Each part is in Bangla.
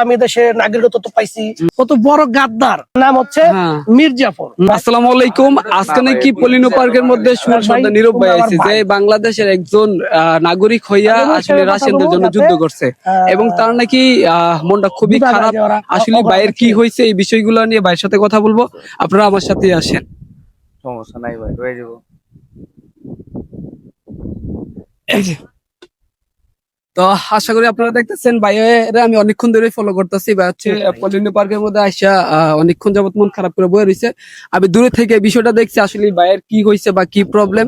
আমি দেশের নাগরিকত্ব তো পাইছি। কত বড় গাদ্দার, নাম হচ্ছে মীর জাফর। আসসালামু আলাইকুম। আজকে নাকি পলিনো পার্কের মধ্যে সুরসর্দার নীরব ভাই আছে, যে বাংলাদেশের একজন নাগরিক হইয়া আসলে রাশিয়ানদের জন্য যুদ্ধ করছে এবং তার নাকি মনটা খুবই খারাপ। আসলে ভাইয়ের কি হয়েছে এই বিষয়গুলো নিয়ে ভাইয়ের সাথে কথা বলবো, আপনারা আমার সাথে আসেন। সমস্যা নাই ভাই, হয়ে যাবো। তো আশা করি আপনারা দেখতেছেন ভাইয়েরা আমি অনেকক্ষণ ধরে ফলো করতেছি। ভাই হচ্ছে পলিনো পার্কের মধ্যে আইসা অনেকক্ষণ যাবত মন খারাপ করে বয়ে রয়েছে। আমি দূরে থেকে বিষয়টা দেখছি আসলে ভাইয়ের কি হয়েছে বা কি প্রবলেম,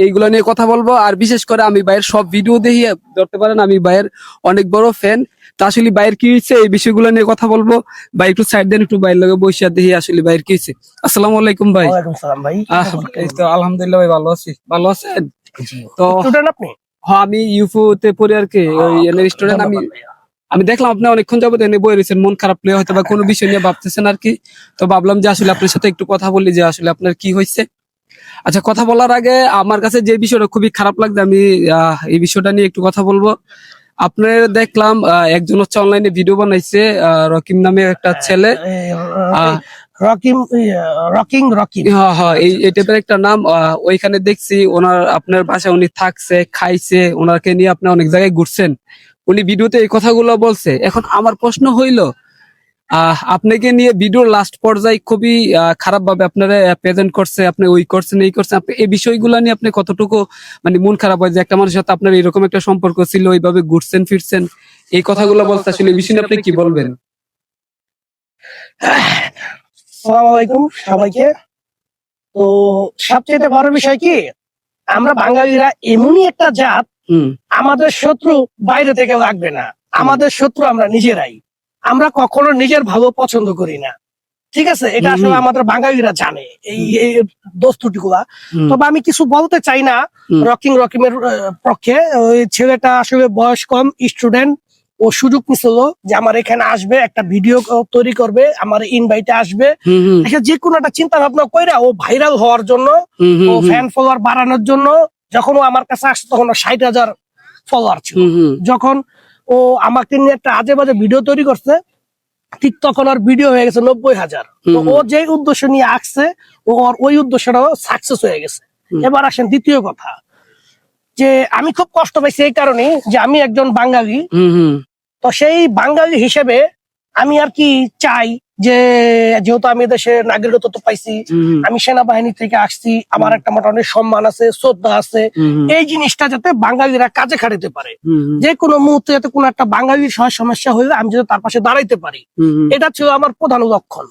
এইগুলো নিয়ে কথা বলবো। আর বিশেষ করে আমি ভাইয়ের সব ভিডিও দেখি, ধরতে পারেন আমি ভাইয়ের অনেক বড় ফ্যান। তো আসলে ভাইয়ের কি হয়েছে এই বিষয়গুলো নিয়ে কথা বলবো। ভাই একটু সাইড দেন, একটু ভাইয়ের লগে বসে দেখি আসলে ভাইয়ের কি হয়েছে। আসসালামু আলাইকুম ভাই। ওয়ালাইকুম সালাম ভাই। এই তো আলহামদুলিল্লাহ ভাই, ভালো আছি। ভালো আছেন? তো স্টুডেন্ট আপনি? হ্যাঁ, আমি ইউফো তে পড়ি আর কি, ওই স্টুডেন্ট। আমি দেখলাম আপনি অনেকক্ষণ যাবত এনে বই রয়েছেন, মন খারাপ নিয়ে হয়তো বা কোনো বিষয় নিয়ে ভাবতেছেন আর কি। তো ভাবলাম যে আসলে আপনার সাথে একটু কথা বলি যে আসলে আপনার কি হয়েছে। আচ্ছা, কথা বলার আগে আমার কাছে যে বিষয়টা খুবই খারাপ লাগছে, আমি এই বিষয়টা নিয়ে একটু কথা বলবো। আপনার দেখলাম একজন হচ্ছে অনলাইনে ভিডিও বানাইছে, রকিম নামে একটা ছেলে। এই টাইপের একটা নাম। ওইখানে দেখছি ওনার আপনার বাসায় উনি থাকছে, খাইছে, ওনাকে নিয়ে আপনি অনেক জায়গায় ঘুরছেন। উনি ভিডিওতে এই কথাগুলো বলছে। এখন আমার প্রশ্ন হইল, আপনাকে নিয়ে ভিডিওর লাস্ট পর্যায়ে খুবই খারাপ ভাবে আপনারা প্রেজেন্ট করছে, আপনি ওই করছেন এই করছেন। আপনি এই বিষয়গুলো নিয়ে আপনি কতটুকু মানে মন খারাপ হয় যে একটা মানুষের সাথে আপনার এরকম একটা সম্পর্ক ছিল, ওইভাবে ঘুরছেন ফিরছেন, এই কথাগুলো বলতে আসলে এই বিষয় নিয়ে আপনি কি বলবেন? আসসালামু আলাইকুম সবাইকে। তো সবচেয়ে বড় বিষয় কি, আমরা বাঙালিরা এমনই একটা জাত, আমাদের শত্রু বাইরে থেকে লাগবে না, আমাদের শত্রু আমরা নিজেরাই। আমরা কখনো নিজের ভালো পছন্দ করি না, ঠিক আছে? এটা আসলে আমাদের বাঙালিরা জানে এই দোস্তুটিগুলা। তবে আমি কিছু বলতে চাই না রকিমের পক্ষে। ওই ছেলেটা আসলে বয়স কম, স্টুডেন্ট। ও সুযোগ নিছিল যে আমার এখানে আসবে, একটা ভিডিও তৈরি করবে, আমার ইনভাইটে আসবে, যে কোনো একটা চিন্তা ভাবনা কইরা ও ভাইরাল হওয়ার জন্য, ও ফ্যান ফলোয়ার বাড়ানোর জন্য। যখন ও আমার কাছে আসছে তখন 60,000 ফলোয়ার ছিল। যখন ও আমাকে নিয়ে একটা আজে বাজে ভিডিও তৈরি করছে, ঠিক তখন আর ভিডিও হয়ে গেছে 90,000। তো ও যে উদ্দেশ্য নিয়ে আসছে, ওর ওই উদ্দেশ্যটাও সাকসেস হয়ে গেছে। এবার আসেন দ্বিতীয় কথা, যে আমি খুব কষ্ট পাইছি এই কারণে যে আমি একজন বাঙালি। তো সেই বাঙালি হিসেবে আমি আর কি চাই যে, যেহেতু আমি দেশের নাগরিকত্ব তো পাইছি, আমি সেনাবাহিনী থেকে আসছি, আমার একটা মোটামুটি সম্মান আছে, শ্রদ্ধা আছে, এই জিনিসটা যাতে বাঙালিরা কাজে খাটাতে পারে। যে কোনো মুহূর্তে যাতে কোনো একটা বাঙালির সমস্যা হইলে আমি যাতে তার পাশে দাঁড়াইতে পারি, এটা ছিল আমার প্রধান লক্ষণ।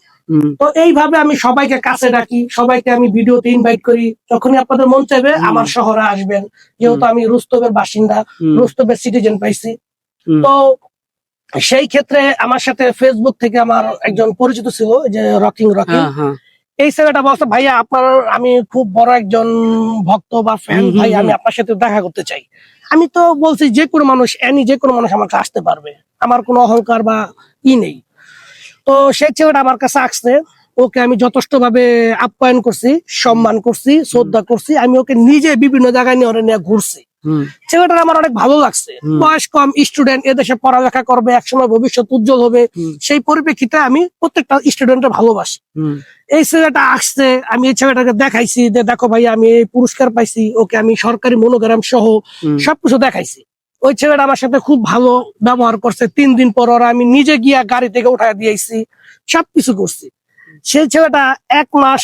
তো এইভাবে আমি সবাইকে কাছে ডাকি, সবাইকে আমি ভিডিওতে ইনভাইট করি, যখনই আপনাদের মন চাইবে আমার শহরে আসবেন। যেহেতু আমি রুস্তবের বাসিন্দা, রুস্তবের সিটিজেন পাইছি। তো সেই ক্ষেত্রে আমার সাথে ফেসবুক থেকে আমার একজন পরিচিত ছিল, যে রকিং। এই ছেলেটা বলছে, ভাইয়া আপনার আমি খুব বড় একজন ভক্ত বা ফ্যান, ভাই আমি আপনার সাথে দেখা করতে চাই। আমি তো বলছি যে কোনো মানুষ যে কোনো মানুষ আমার কাছে আসতে পারবে, আমার কোনো অহংকার বা নেই। তো সেই ছেলেটা আমার কাছে আসছে, ওকে আমি যথেষ্ট ভাবে আপ্যায়ন করছি, সম্মান করছি, শ্রদ্ধা করছি। আমি ওকে নিজে বিভিন্ন জায়গায় নিয়ে ঘুরছি। ছেলেটার আমার অনেক ভালো লাগছে, বয়স কম, স্টুডেন্ট, এদেশে পড়ালেখা করবে, একসময় ভবিষ্যৎ উজ্জ্বল হবে। সেই পরিপ্রেক্ষিতে আমি প্রত্যেকটা স্টুডেন্টের ভালোবাসি। এই ছেলেটা আসছে, আমি এই ছেলেটাকে দেখাইছি যে দেখো ভাই আমি এই পুরস্কার পাইছি, ওকে আমি সরকারি মনোগ্রাম সহ সবকিছু দেখাইছি। ওই ছেলেটা আমার সাথে খুব ভালো ব্যবহার করছে। 3 দিন পর ওরা আমি নিজে গিয়া গাড়ি থেকে উঠায় দিয়েছি, সবকিছু করছি। সেই ছেলেটা 1 মাস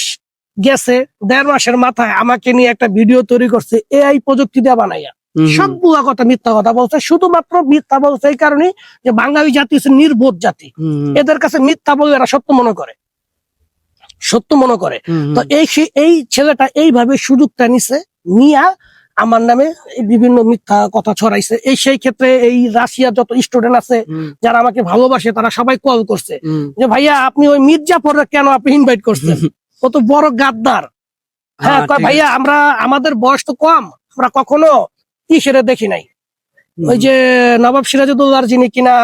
গেছে, 1.5 মাসের মাথায় আমাকে নিয়ে একটা ভিডিও তৈরি করছে এআই প্রযুক্তি দিয়ে বানাইয়া। সবগুলা কথা মিথ্যা কথা বলছে, শুধুমাত্র মিথ্যা বলছে এই কারণে যে বাঙালি জাতি হচ্ছে নির্বোধ জাতি, এদের কাছে মিথ্যা বলে এরা সত্য মনে করে। তো এই ছেলেটা এইভাবে সুযোগটা নিছে, নিয়া আমার নামে বিভিন্ন মিথ্যা কথা ছড়াইছে। সেই ক্ষেত্রে এই রাশিয়ার যত স্টুডেন্ট আছে যারা আমাকে ভালোবাসে, তারা সবাই কল করছে যে ভাইয়া আপনি ওই মির্জাফরকে কেন আপনি ইনভাইট করছেন, কত বড় গাদ্দার। হ্যাঁ ভাইয়া, আমাদের বয়স তো কম, আমরা কখনো সেটা দেখি নাই। ওই যে নবাব সিরাজউদ্দৌলার যিনি কিনা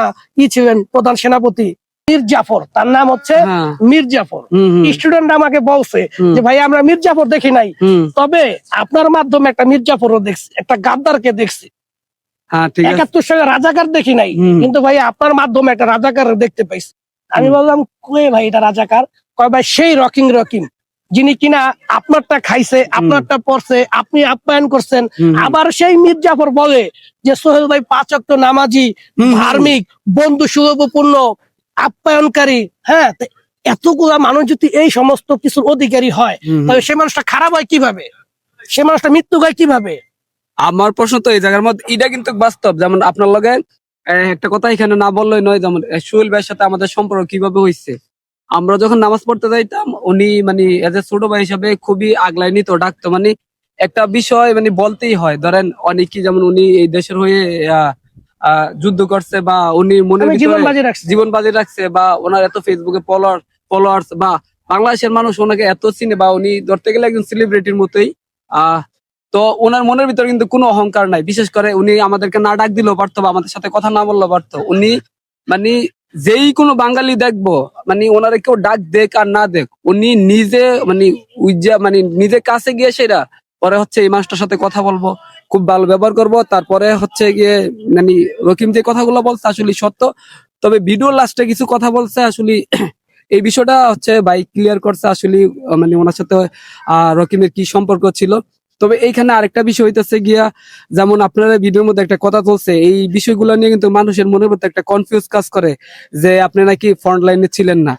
ছিলেন প্রধান সেনাপতি, মীর জাফর, তার নাম হচ্ছে মীর জাফর। স্টুডেন্ট আমাকে বলছে যে ভাই আমরা মীর জাফর দেখি নাই, তবে আপনার মাধ্যমে একটা মীর জাফরও দেখছি, একটা গাদ্দারকে দেখছি। হ্যাঁ ঠিক আছে 71 সালে রাজাকার দেখি নাই, হুম। কিন্তু ভাই আপনার মাধ্যমে একটা রাজাকার দেখতে পাইছি। আমি বললাম কই ভাই এটা রাজাকার? কয় ভাই সেই রকিম যিনি কিনা আপনারটা খাইছে, আপনারটা পড়ছে, আপনি আপ্যায়ন করছেন। হুম, হুম। আবার সেই মীর জাফর বলে যে সোহেল ভাই 5 ওয়াক্ত নামাজি, হুম, হুম। ধার্মিক, বন্ধু সুলভপূর্ণ, আপ্যায়নকারী। হ্যাঁ, তো এতগুলা মানুষ যদি এই সমস্ত কিছুর অধিকারী হয়, হুম, হুম। তাহলে সে মানুষটা খারাপ হয় কিভাবে? সে মানুষটা মৃত্যু হয় কিভাবে? আমার প্রশ্ন তো এই জায়গার মধ্যে এটা কিন্তু বাস্তব, যেমন আপনার লগে একটা কথা এখানে না বললেই নয়, যেমন সোহেল ভাইয়ের সাথে আমাদের সম্পর্ক কিভাবে হয়েছে। আমরা যখন নামাজ পড়তে যাইতাম, উনি মানে এজ এ ছোট ভাই হিসাবে খুবই আগলাই নিত, ডাকতো। মানে একটা বিষয় মানে বলতেই হয়, ধরেন অনেকেই যেমন উনি এই দেশের হয়ে যুদ্ধ করছে, বা উনি মনের আমি জীবন ভিতরে বাজি রাখছি। জীবন বাজি রাখছে, বা ওনার এত ফেসবুকে ফলোয়ার্স, বা বাংলাদেশের মানুষ ওনাকে এত চিনে, বা উনি ধরতে গেলে একজন সেলিব্রিটির মতোই। তো ওনার মনের ভিতরে কিন্তু কোনো অহংকার নাই। বিশেষ করে উনি আমাদেরকে না ডাক দিলেও পারতো, বা আমাদের সাথে কথা না বললেও পারতো। উনি মানে যেই কোনো বাঙালি দেখবো, মানে ওনারা কেউ ডাক দেখ আর না দেখ, উনি নিজে মানে মানে নিজে কাছে গিয়ে সেটা পরে হচ্ছে এই মানুষটার সাথে কথা বলবো, খুব ভালো ব্যবহার করব, তারপরে হচ্ছে গিয়ে মানে রকিম যে কথাগুলো বলছে আসলে সত্য। তবে ভিডিও লাস্টে কিছু কথা বলছে আসলে এই বিষয়টা হচ্ছে ভাই ক্লিয়ার করছে আসলে, মানে ওনার সাথে রকিমের কি সম্পর্ক ছিল। তবে এইখানে আরেকটা বিষয় হইতেছে গিয়া, যেমন আপনারা ভিডিওর মধ্যে একটা কথা চলছে, এই বিষয়গুলো নিয়ে কিন্তু মানুষের মনের মধ্যে একটা কনফিউজ কাজ করে যে আপনি নাকি ফ্রন্ট লাইনে ছিলেন না।